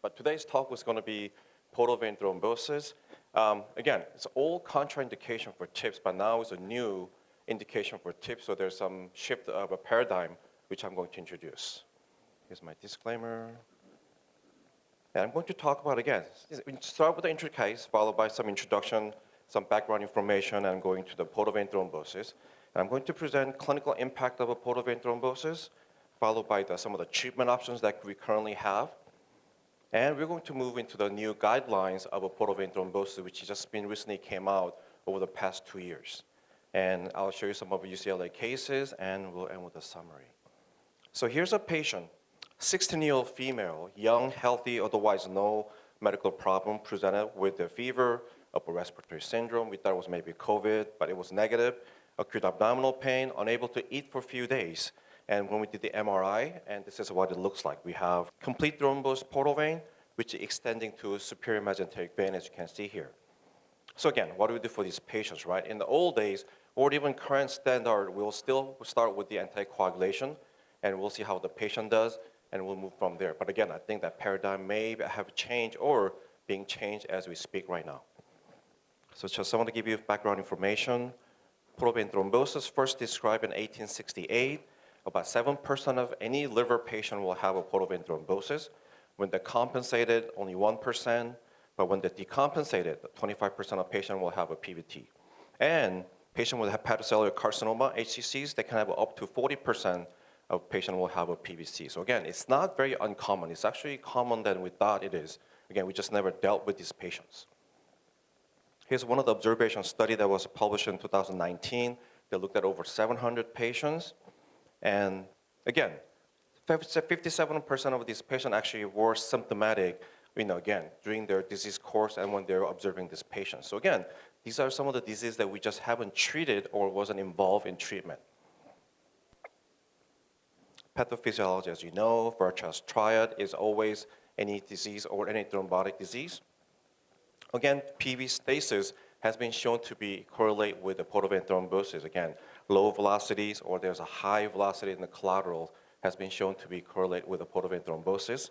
But today's talk was going to be portal vein thrombosis. Again, it's all contraindication for TIPS, but now it's a new indication for TIPS, so there's some shift of a paradigm which I'm going to introduce. Here's my disclaimer. And I'm going to talk about, again, we start with the intro case, followed by some introduction, some background information, and going to the portal vein thrombosis. And I'm going to present clinical impact of a portal vein thrombosis, followed by some of the treatment options that we currently have. And we're going to move into the new guidelines of a portal vein thrombosis, which just recently came out over the past 2 years. And I'll show you some of UCLA cases, and we'll end with a summary. So here's a patient, 16-year-old female, young, healthy, otherwise no medical problem, presented with a fever, upper respiratory syndrome. We thought it was maybe COVID, but it was negative. Acute abdominal pain, unable to eat for a few days. And when we did the MRI, and this is what it looks like, we have complete thrombosed portal vein, which is extending to superior mesenteric vein, as you can see here. So again, what do we do for these patients, right? In the old days, or even current standard, we'll still start with the anticoagulation, and we'll see how the patient does, and we'll move from there. But again, I think that paradigm may have changed or being changed as we speak right now. So just I want to give you background information. Portal vein thrombosis, first described in 1868. About 7% of any liver patient will have a portal vein thrombosis. When they're compensated, only 1%. But when they're decompensated, 25% of patients will have a PVT. And patients with hepatocellular carcinoma, HCCs, they can have up to 40% of patients will have a PVC. So again, it's not very uncommon. It's actually common than we thought it is. Again, we just never dealt with these patients. Here's one of the observation study that was published in 2019. They looked at over 700 patients. And again, 57% of these patients actually were symptomatic, again, during their disease course and when they're observing these patients. So again, these are some of the diseases that we just haven't treated or wasn't involved in treatment. Pathophysiology, as you know, Virchow's triad is always any disease or any thrombotic disease. Again, PV stasis has been shown to be correlate with the portal vein thrombosis. Again, low velocities or there's a high velocity in the collateral has been shown to be correlate with the portal vein thrombosis.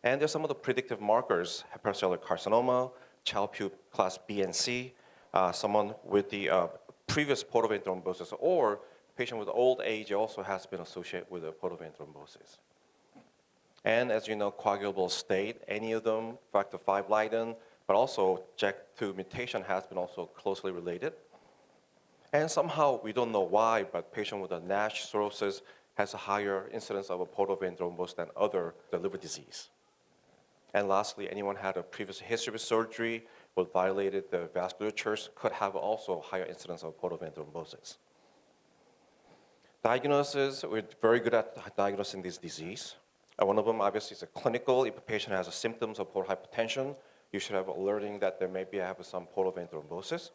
And there's some of the predictive markers, hepatocellular carcinoma, Child-Pugh class B and C, someone with the previous portal vein thrombosis, or patient with old age also has been associated with a portal vein thrombosis. And as you know, coagulable state, any of them, factor V Leiden, but also JAK2 mutation has been also closely related. And somehow, we don't know why, but patient with a NASH cirrhosis has a higher incidence of a portal vein thrombosis than other liver disease. And lastly, anyone had a previous history of surgery or violated the vasculatures could have also higher incidence of portal vein thrombosis. Diagnosis, we're very good at diagnosing this disease. One of them obviously is a clinical. If a patient has symptoms of portal hypertension, you should have alerting that there may be some portal vein thrombosis.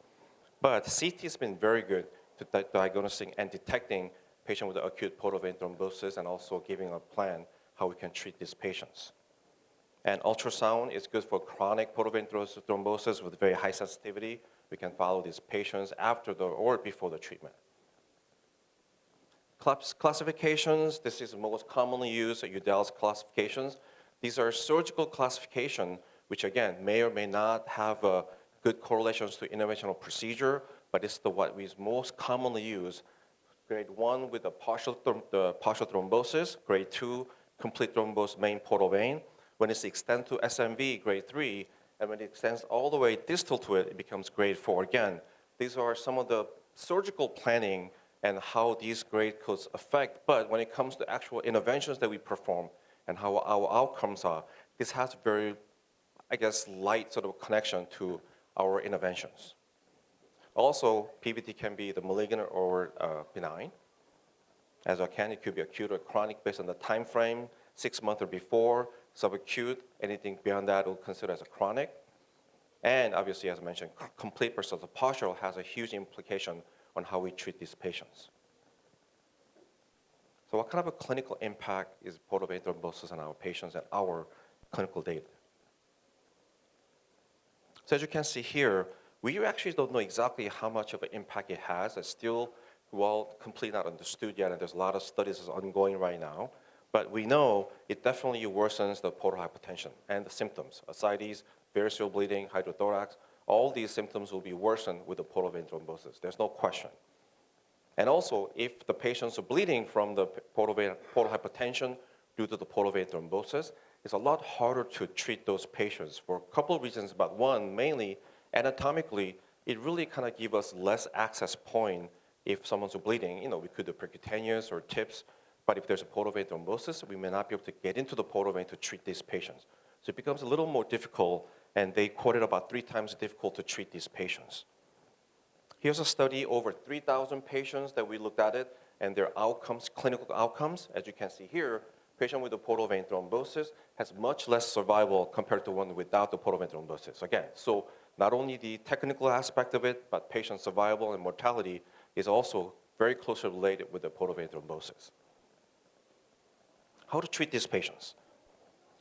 But CT has been very good to diagnosing and detecting patients with acute portal vein thrombosis and also giving a plan how we can treat these patients. And ultrasound is good for chronic portal vein thrombosis with very high sensitivity. We can follow these patients after or before the treatment. Classifications, this is the most commonly used, Udell's classifications. These are surgical classification, which again, may or may not have good correlations to interventional procedure, but it's what we most commonly use. Grade 1 with the partial thrombosis, grade 2, complete thrombosed main portal vein. When it extends to SMV, grade 3, and when it extends all the way distal to it, it becomes grade 4. Again, these are some of the surgical planning and how these grade codes affect, but when it comes to actual interventions that we perform and how our outcomes are, this has very, light sort of connection to our interventions. Also, PVT can be the malignant or benign. As I can, it could be acute or chronic based on the time frame, 6 months or before, subacute, anything beyond that we'll consider as a chronic. And obviously, as I mentioned, complete versus a partial has a huge implication on how we treat these patients. So what kind of a clinical impact is portal vein thrombosis on our patients and our clinical data? So as you can see here, we actually don't know exactly how much of an impact it has. It's still completely not understood yet, and there's a lot of studies that's ongoing right now. But we know it definitely worsens the portal hypertension and the symptoms, ascites, variceal bleeding, hydrothorax. All these symptoms will be worsened with the portal vein thrombosis. There's no question. And also, if the patients are bleeding from the portal hypertension due to the portal vein thrombosis, it's a lot harder to treat those patients for a couple of reasons. But one, mainly anatomically, it really kind of gives us less access point if someone's bleeding. We could do percutaneous or TIPS, but if there's a portal vein thrombosis, we may not be able to get into the portal vein to treat these patients. So it becomes a little more difficult, and they quoted about 3 times difficult to treat these patients. Here's a study, over 3,000 patients that we looked at it, and their outcomes, clinical outcomes. As you can see here, patient with a portal vein thrombosis has much less survival compared to one without the portal vein thrombosis. Again, so not only the technical aspect of it, but patient survival and mortality is also very closely related with the portal vein thrombosis. How to treat these patients?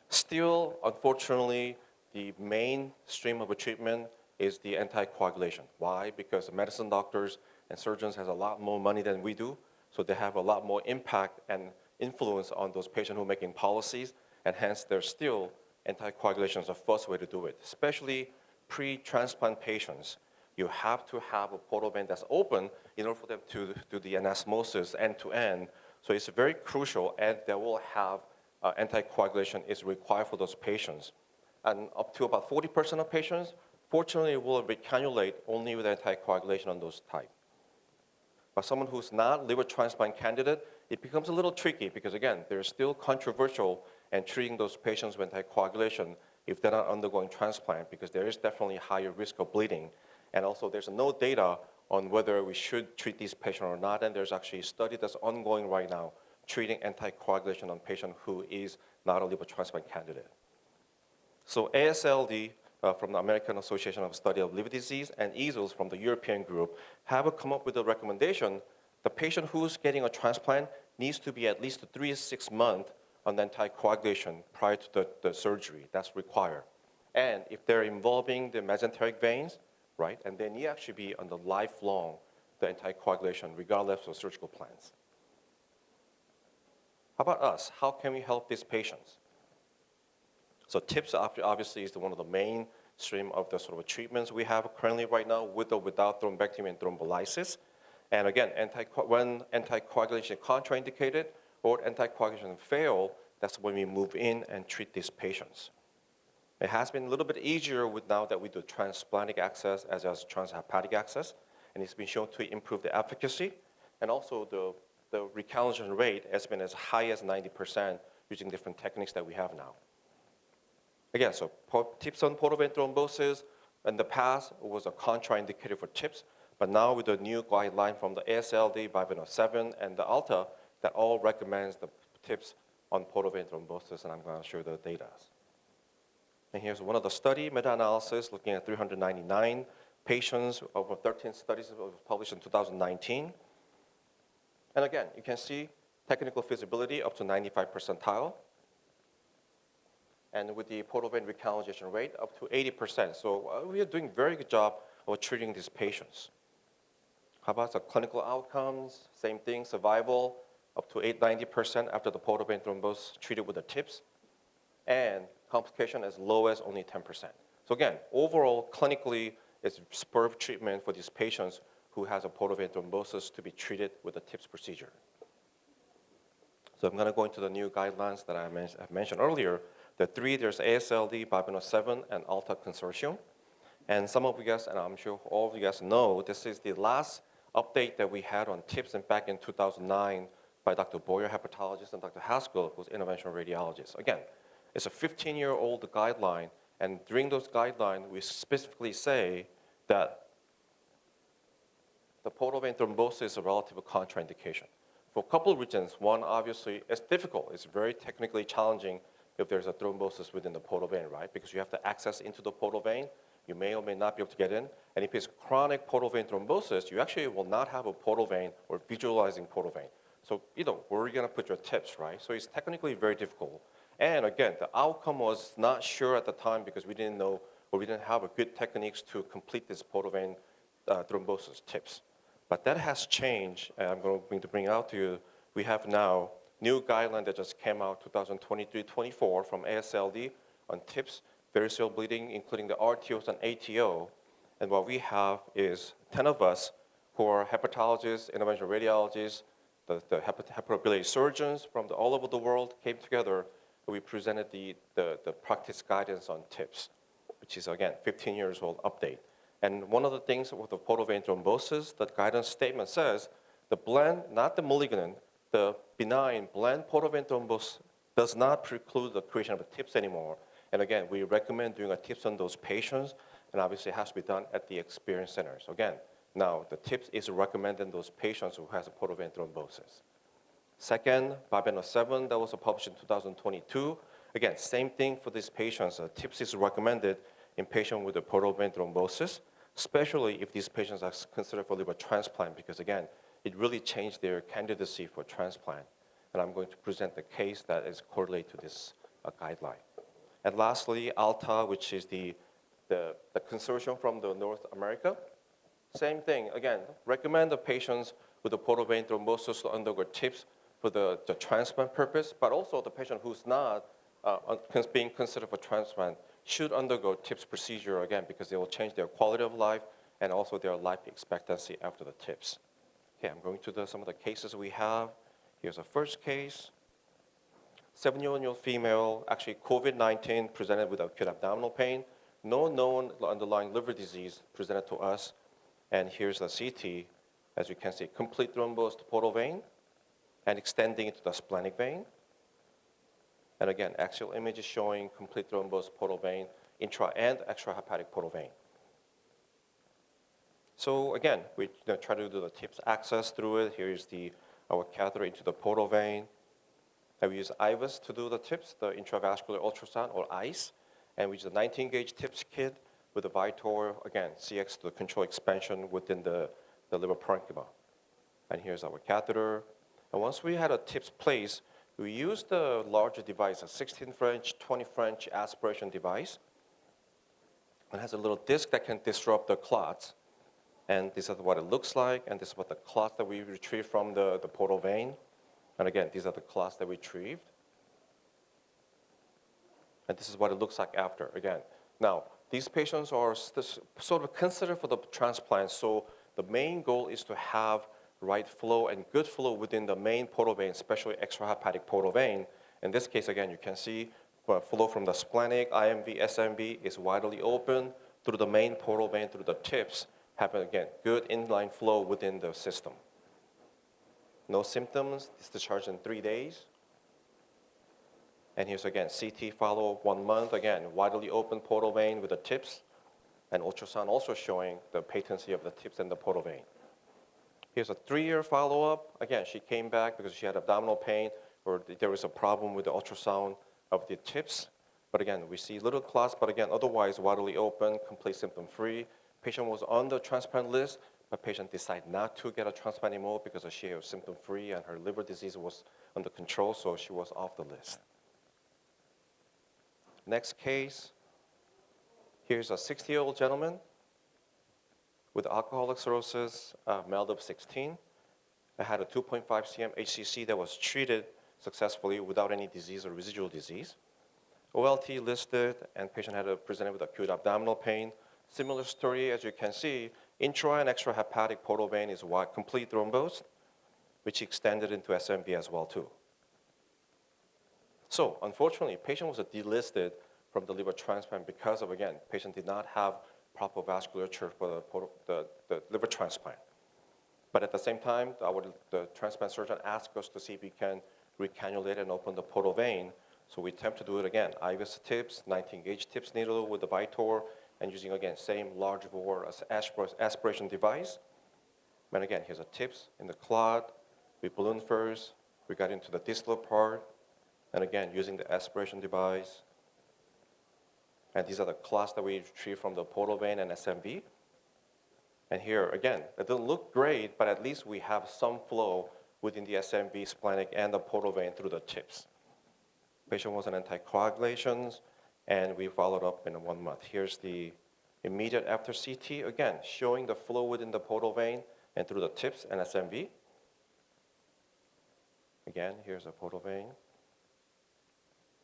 Still, unfortunately, the mainstream of a treatment is the anticoagulation. Why? Because medicine doctors and surgeons have a lot more money than we do, so they have a lot more impact and influence on those patients who are making policies, and hence there's still anticoagulation is the first way to do it, especially pre-transplant patients. You have to have a portal vein that's open in order for them to do the anastomosis end to end. So it's very crucial, and they will have anticoagulation is required for those patients. And up to about 40% of patients, fortunately, will recannulate only with anticoagulation on those type. But someone who's not liver transplant candidate, it becomes a little tricky because, again, they're still controversial in treating those patients with anticoagulation if they're not undergoing transplant, because there is definitely higher risk of bleeding. And also, there's no data on whether we should treat these patients or not, and there's actually a study that's ongoing right now treating anticoagulation on patient who is not a liver transplant candidate. So ASLD, from the American Association of Study of Liver Disease, and EASLS from the European group have come up with a recommendation. The patient who's getting a transplant needs to be at least 3 to 6 months on anticoagulation prior to the surgery. That's required. And if they're involving the mesenteric veins, right, and they need actually be on the lifelong, the anticoagulation, regardless of surgical plans. How about us? How can we help these patients? So TIPS obviously is one of the mainstream of the sort of treatments we have currently right now, with or without thrombectomy and thrombolysis. And again, when anticoagulation is contraindicated or anticoagulation fail, that's when we move in and treat these patients. It has been a little bit easier with now that we do transplantic access as well as transhepatic access, and it's been shown to improve the efficacy, and also the recalcitrant rate has been as high as 90% using different techniques that we have now. Again, so TIPS on portal vein thrombosis in the past was a contraindicated for TIPS, but now with the new guideline from the ASLD 507 and the ALTA, that all recommends the TIPS on portal vein thrombosis, and I'm going to show the data. And here's one of the study meta-analysis looking at 399 patients over 13 studies that was published in 2019. And again, you can see technical feasibility up to 95 percentile. And with the portal vein recanalization rate up to 80%. So we are doing a very good job of treating these patients. How about the clinical outcomes? Same thing, survival up to 90% after the portal vein thrombosis treated with the TIPS, and complication as low as only 10%. So again, overall, clinically, it's superb treatment for these patients who has a portal vein thrombosis to be treated with a TIPS procedure. So I'm going to go into the new guidelines that I mentioned earlier. There's ASLD 507 and ALTA Consortium. And some of you guys, and I'm sure all of you guys know, this is the last update that we had on TIPS back in 2009 by Dr. Boyer, hepatologist, and Dr. Haskell, who's interventional radiologist. Again, it's a 15-year-old guideline, and during those guidelines, we specifically say that the portal vein thrombosis is a relative contraindication. For a couple of reasons. One, obviously, it's difficult. It's very technically challenging if there's a thrombosis within the portal vein, right? Because you have to access into the portal vein. You may or may not be able to get in. And if it's chronic portal vein thrombosis, you actually will not have a portal vein or visualizing portal vein. So, where are you going to put your TIPS, right? So it's technically very difficult. And again, the outcome was not sure at the time because we didn't know, or we didn't have a good techniques to complete this portal vein thrombosis TIPS. But that has changed, and I'm going to bring out to you. We have now new guideline that just came out 2023-24 from ASLD on TIPS, variceal bleeding, including the RTOs and ATO. And what we have is 10 of us who are hepatologists, interventional radiologists, the hepatobiliary surgeons from all over the world came together. We presented the practice guidance on TIPS, which is, again, 15 years old update. And one of the things with the portal vein thrombosis, the guidance statement says, the blend, not the malignant, the benign blend portal vein thrombosis does not preclude the creation of a TIPS anymore. And again, we recommend doing a TIPS on those patients, and obviously it has to be done at the experience center. So again, now the TIPS is recommended in those patients who has a portal vein thrombosis. Second, 507, that was published in 2022. Again, same thing for these patients. TIPS is recommended in patients with a portal vein thrombosis, especially if these patients are considered for liver transplant, because again, it really changed their candidacy for transplant. And I'm going to present the case that is correlated to this guideline. And lastly, ALTA, which is the consortium from the North America. Same thing, again, recommend the patients with a portal vein thrombosis to undergo TIPS for the transplant purpose, but also the patient who's not being considered for transplant should undergo TIPS procedure again because they will change their quality of life and also their life expectancy after the TIPS. Okay, I'm going to some of the cases we have. Here's a first case. 7-year-old female, actually COVID-19, presented with acute abdominal pain. No known underlying liver disease presented to us. And here's the CT. As you can see, complete thrombosed portal vein and extending into the splenic vein. And again, axial image is showing complete thrombosed portal vein, intra and extrahepatic portal vein. So again, we try to do the TIPS access through it. Here's our catheter into the portal vein. And we use IVUS to do the TIPS, the intravascular ultrasound, or ICE. And we use a 19-gauge TIPS kit with a Vitor, again, CX to control expansion within the liver parenchyma. And here's our catheter. And once we had a TIPS placed, we used the larger device, a 16 French, 20 French aspiration device. It has a little disc that can disrupt the clots. And this is what it looks like, and this is what the clots that we retrieved from the portal vein. And again, these are the clots that we retrieved. And this is what it looks like after, again. Now, these patients are sort of considered for the transplant, so the main goal is to have right flow and good flow within the main portal vein, especially extrahepatic portal vein. In this case, again, you can see flow from the splenic, IMV, SMV is widely open through the main portal vein, through the TIPS, having, again, good inline flow within the system. No symptoms, discharged in 3 days. And here's again, CT follow-up 1 month, again, widely open portal vein with the TIPS, and ultrasound also showing the patency of the TIPS and the portal vein. Here's a 3-year follow-up. Again, she came back because she had abdominal pain or there was a problem with the ultrasound of the TIPS. But again, we see little clots, but again, otherwise widely open, complete symptom-free. Patient was on the transplant list, but patient decided not to get a transplant anymore because she was symptom-free and her liver disease was under control, so she was off the list. Next case, here's a 60-year-old gentleman with alcoholic cirrhosis, MELD of 16. I had a 2.5 cm HCC that was treated successfully without any disease or residual disease. OLT listed, and patient had presented with acute abdominal pain. Similar story, as you can see, intra and extrahepatic portal vein is complete thrombosed, which extended into SMV as well too. So unfortunately, patient was delisted from the liver transplant because of, again, patient did not have proper vasculature for the liver transplant. But at the same time, the transplant surgeon asked us to see if we can recannulate and open the portal vein. So we attempt to do it again. IVUS TIPS, 19-gauge TIPS needle with the Vitor, and using, again, same large bore aspiration device. And again, here's a TIPS in the clot. We ballooned first. We got into the distal part. And again, using the aspiration device. And these are the clots that we retrieved from the portal vein and SMV. And here, again, it doesn't look great, but at least we have some flow within the SMV, splenic, and the portal vein through the TIPS. Patient was on anticoagulations, and we followed up in 1 month. Here's the immediate after CT, again, showing the flow within the portal vein and through the TIPS and SMV. Again, here's a portal vein,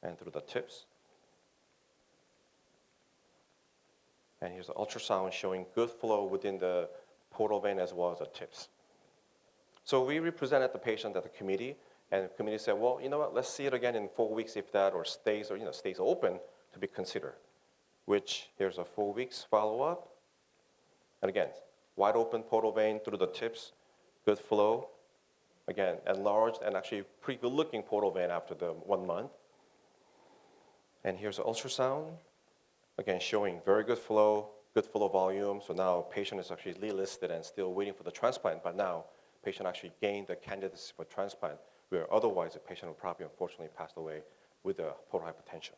and through the tips. And here's the ultrasound showing good flow within the portal vein as well as the tips. So we represented the patient at the committee, and the committee said, well, you know what, let's see it again in 4 weeks if that stays open to be considered. Which here's a 4 weeks follow-up. And again, wide open portal vein through the tips, good flow. Again, enlarged and actually pretty good looking portal vein after the 1 month. And here's the ultrasound. Again, showing very good flow volume. So now patient is actually listed and still waiting for the transplant, but now patient actually gained the candidacy for transplant, where otherwise the patient would probably unfortunately passed away with the portal hypertension.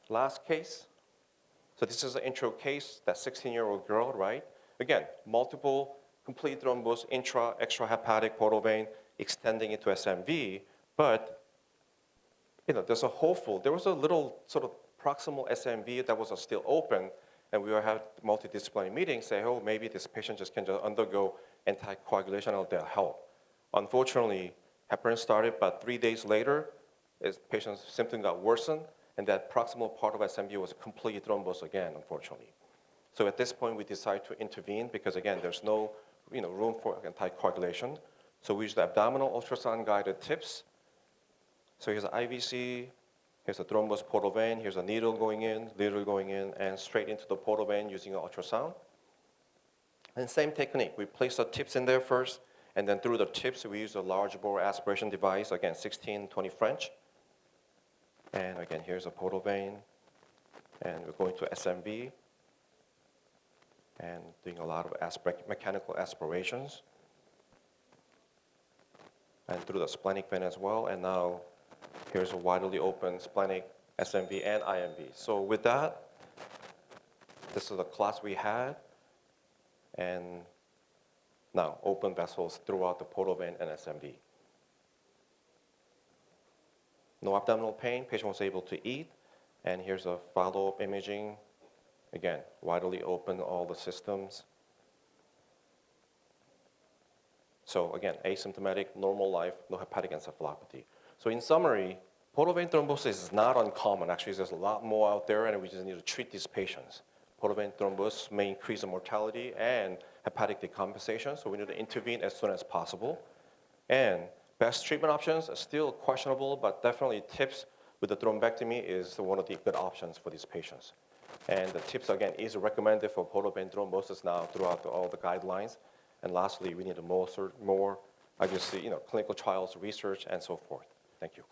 Last case. So this is an intro case, that 16-year-old girl, right? Again, multiple complete thrombus, extrahepatic portal vein extending into SMV, but there's a hopeful, there was a little sort of proximal SMV that was still open, and we will have multidisciplinary meetings say, oh, maybe this patient can just undergo anticoagulation and they'll help. Unfortunately, heparin started, but 3 days later, his patient's symptoms got worsened, and that proximal part of SMV was completely thrombosed again, unfortunately. So at this point, we decided to intervene because, again, there's no room for anticoagulation. So we used the abdominal ultrasound-guided tips. So here's an IVC, here's a thrombus portal vein, here's a needle going in, and straight into the portal vein using an ultrasound. And same technique, we place the tips in there first, and then through the tips, we use a large bore aspiration device, again, 16-20 French. And again, here's a portal vein, and we're going to SMV, and doing a lot of mechanical aspirations. And through the splenic vein as well, and now here's a widely open splenic SMV and IMV. So with that, this is the class we had, and now open vessels throughout the portal vein and SMV. No abdominal pain, patient was able to eat, and here's a follow-up imaging. Again, widely open all the systems. So again, asymptomatic, normal life, no hepatic encephalopathy. So in summary, portal vein thrombosis is not uncommon. Actually, there's a lot more out there, and we just need to treat these patients. Portal vein thrombosis may increase the mortality and hepatic decompensation, so we need to intervene as soon as possible. And best treatment options are still questionable, but definitely TIPS with the thrombectomy is one of the good options for these patients. And the TIPS, again, is recommended for portal vein thrombosis now throughout all the guidelines. And lastly, we need more, obviously, clinical trials, research, and so forth. Thank you.